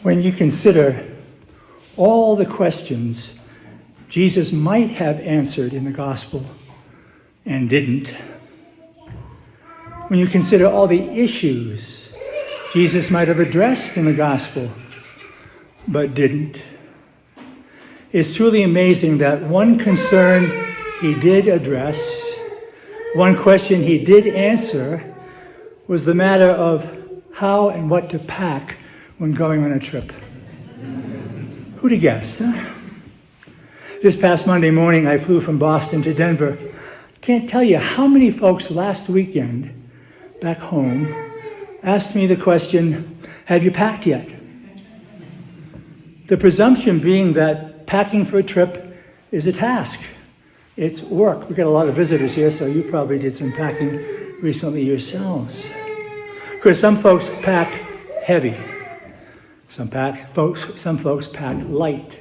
When you consider all the questions Jesus might have answered in the gospel and didn't, when you consider all the issues Jesus might have addressed in the gospel but didn't, it's truly amazing that one concern he did address, one question he did answer, was the matter of how and what to pack when going on a trip. Who'd have guessed, huh? This past Monday morning, I flew from Boston to Denver. Can't tell you how many folks last weekend, back home, asked me the question, have you packed yet? The presumption being that packing for a trip is a task. It's work. We've got a lot of visitors here, so you probably did some packing recently yourselves. Of course, some folks pack heavy. Some folks pack light.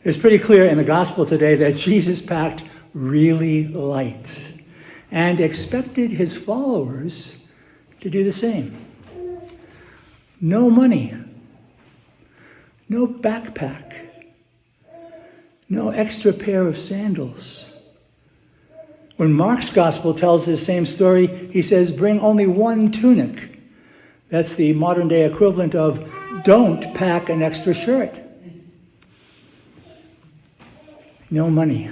It's pretty clear in the gospel today that Jesus packed really light and expected his followers to do the same. No money, no backpack, no extra pair of sandals. When Mark's gospel tells this same story, he says, bring only one tunic. That's the modern day equivalent of don't pack an extra shirt. No money.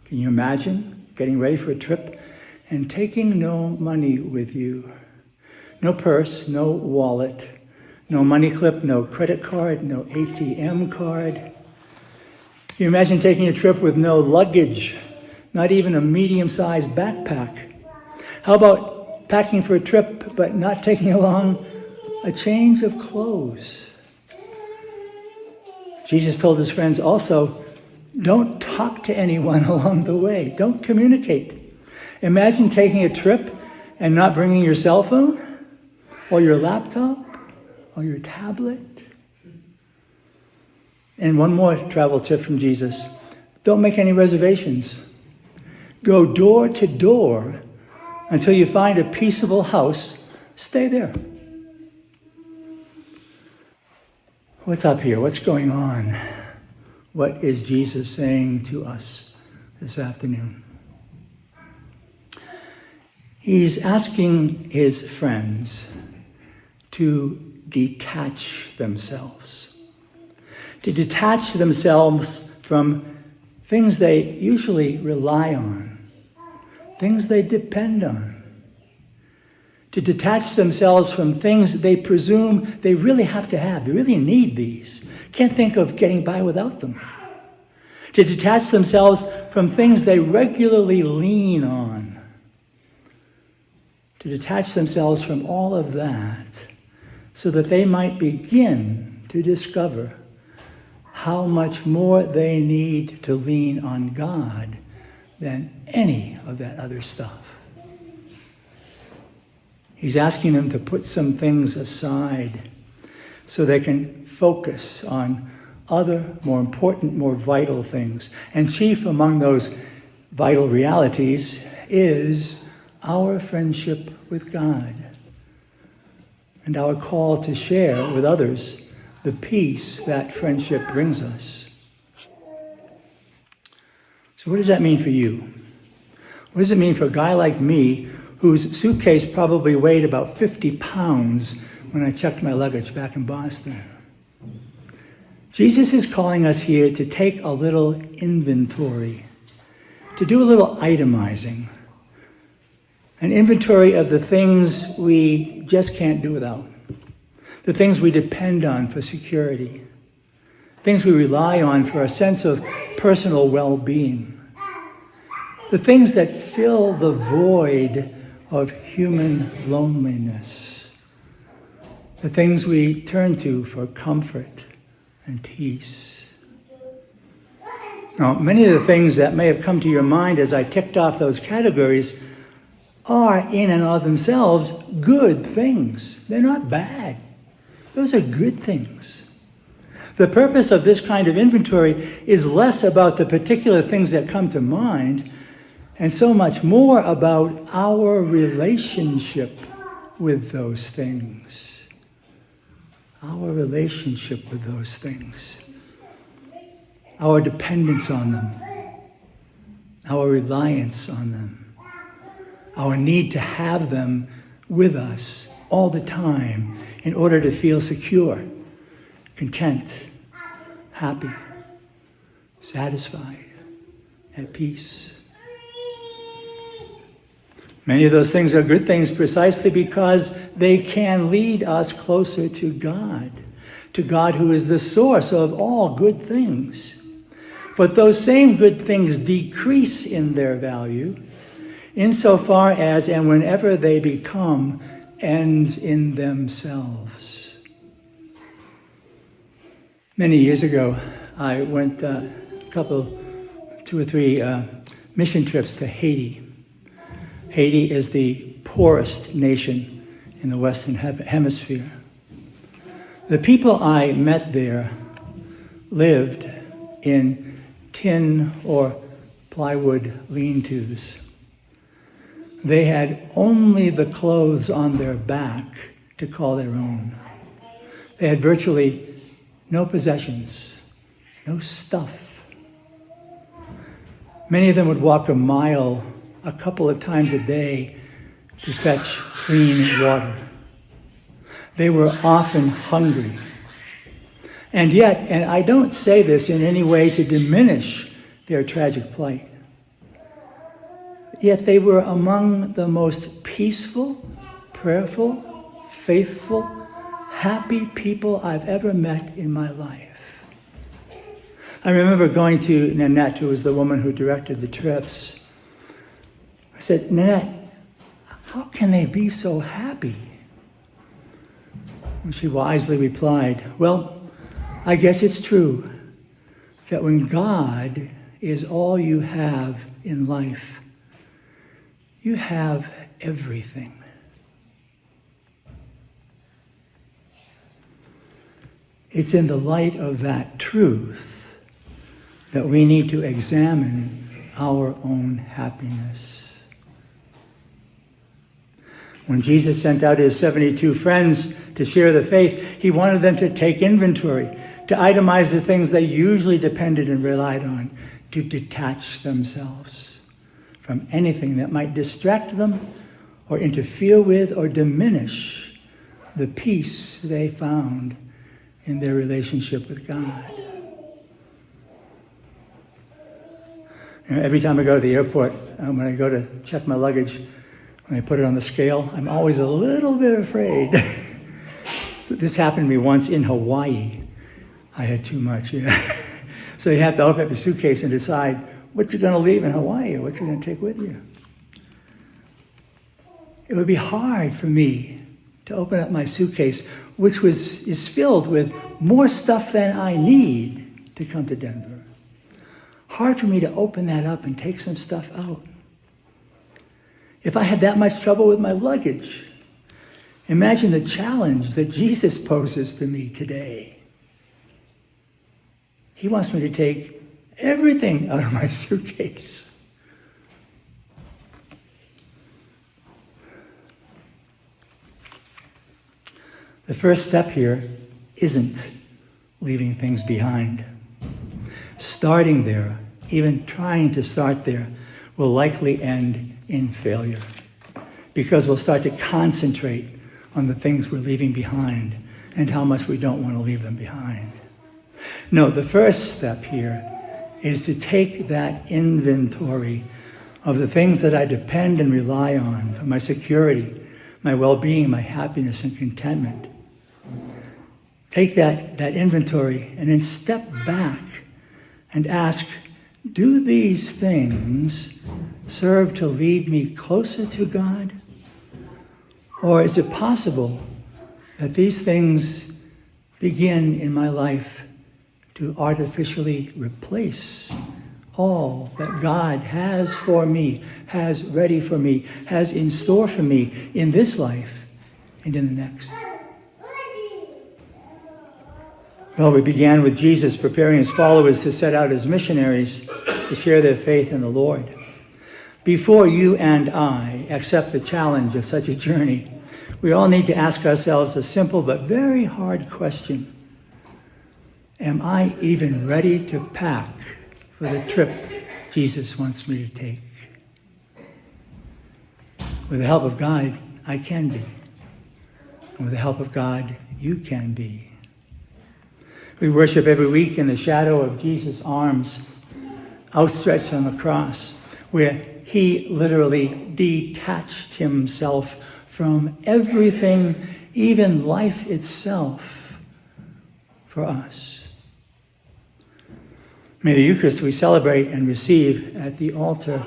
Can you imagine getting ready for a trip and taking no money with you? No purse, no wallet, no money clip, no credit card, no ATM card. Can you imagine taking a trip with no luggage, not even a medium-sized backpack? How about packing for a trip but not taking along a change of clothes? Jesus told his friends also, don't talk to anyone along the way. Don't communicate. Imagine taking a trip and not bringing your cell phone or your laptop or your tablet. And one more travel tip from Jesus. Don't make any reservations. Go door to door until you find a peaceable house. Stay there. What's up here? What's going on? What is Jesus saying to us this afternoon? He's asking his friends to detach themselves. To detach themselves from things they usually rely on, things they depend on. To detach themselves from things they presume they really have to have. They really need these. Can't think of getting by without them. To detach themselves from things they regularly lean on. To detach themselves from all of that so that they might begin to discover how much more they need to lean on God than any of that other stuff. He's asking them to put some things aside so they can focus on other, more important, more vital things. And chief among those vital realities is our friendship with God and our call to share with others the peace that friendship brings us. So what does that mean for you? What does it mean for a guy like me whose suitcase probably weighed about 50 pounds when I checked my luggage back in Boston? Jesus is calling us here to take a little inventory, to do a little itemizing, an inventory of the things we just can't do without, the things we depend on for security, things we rely on for a sense of personal well-being, the things that fill the void of human loneliness, the things we turn to for comfort and peace. Now, many of the things that may have come to your mind as I ticked off those categories are, in and of themselves, good things. They're not bad. Those are good things. The purpose of this kind of inventory is less about the particular things that come to mind and so much more about our relationship with those things. our relationship with those things, our dependence on them, our reliance on them, our need to have them with us all the time in order to feel secure, content, happy, satisfied, at peace. Many of those things are good things precisely because they can lead us closer to God who is the source of all good things. But those same good things decrease in their value insofar as and whenever they become ends in themselves. Many years ago, I went two or three mission trips to Haiti. Haiti is the poorest nation in the Western Hemisphere. The people I met there lived in tin or plywood lean-tos. They had only the clothes on their back to call their own. They had virtually no possessions, no stuff. Many of them would walk a mile a couple of times a day to fetch clean water. They were often hungry. And yet, and I don't say this in any way to diminish their tragic plight, yet they were among the most peaceful, prayerful, faithful, happy people I've ever met in my life. I remember going to Nanette, who was the woman who directed the trips. I said, Nanette, how can they be so happy? And she wisely replied, well, I guess it's true that when God is all you have in life, you have everything. It's in the light of that truth that we need to examine our own happiness. When Jesus sent out his 72 friends to share the faith, he wanted them to take inventory, to itemize the things they usually depended and relied on, to detach themselves from anything that might distract them or interfere with or diminish the peace they found in their relationship with God. You know, every time I go to the airport, when I go to check my luggage, when I put it on the scale, I'm always a little bit afraid. So this happened to me once in Hawaii. I had too much. So you have to open up your suitcase and decide what you're going to leave in Hawaii or what you're going to take with you. It would be hard for me to open up my suitcase, which is filled with more stuff than I need to come to Denver. Hard for me to open that up and take some stuff out. If I had that much trouble with my luggage, imagine the challenge that Jesus poses to me today. He wants me to take everything out of my suitcase. The first step here isn't leaving things behind. Starting there, even trying to start there, will likely end in failure because we'll start to concentrate on the things we're leaving behind and how much we don't want to leave them behind. No, the first step here is to take that inventory of the things that I depend and rely on for my security, my well-being, my happiness and contentment. Take that inventory and then step back and ask, do these things serve to lead me closer to God? Or is it possible that these things begin in my life to artificially replace all that God has for me, has ready for me, has in store for me in this life and in the next? Well, we began with Jesus preparing his followers to set out as missionaries to share their faith in the Lord. Before you and I accept the challenge of such a journey, we all need to ask ourselves a simple but very hard question. Am I even ready to pack for the trip Jesus wants me to take? With the help of God, I can be. And with the help of God, you can be. We worship every week in the shadow of Jesus' arms outstretched on the cross, where he literally detached himself from everything, even life itself, for us. May the Eucharist we celebrate and receive at the altar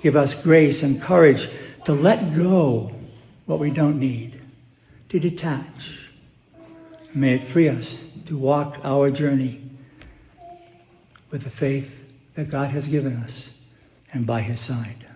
give us grace and courage to let go what we don't need, to detach. May it free us to walk our journey with the faith that God has given us and by his side.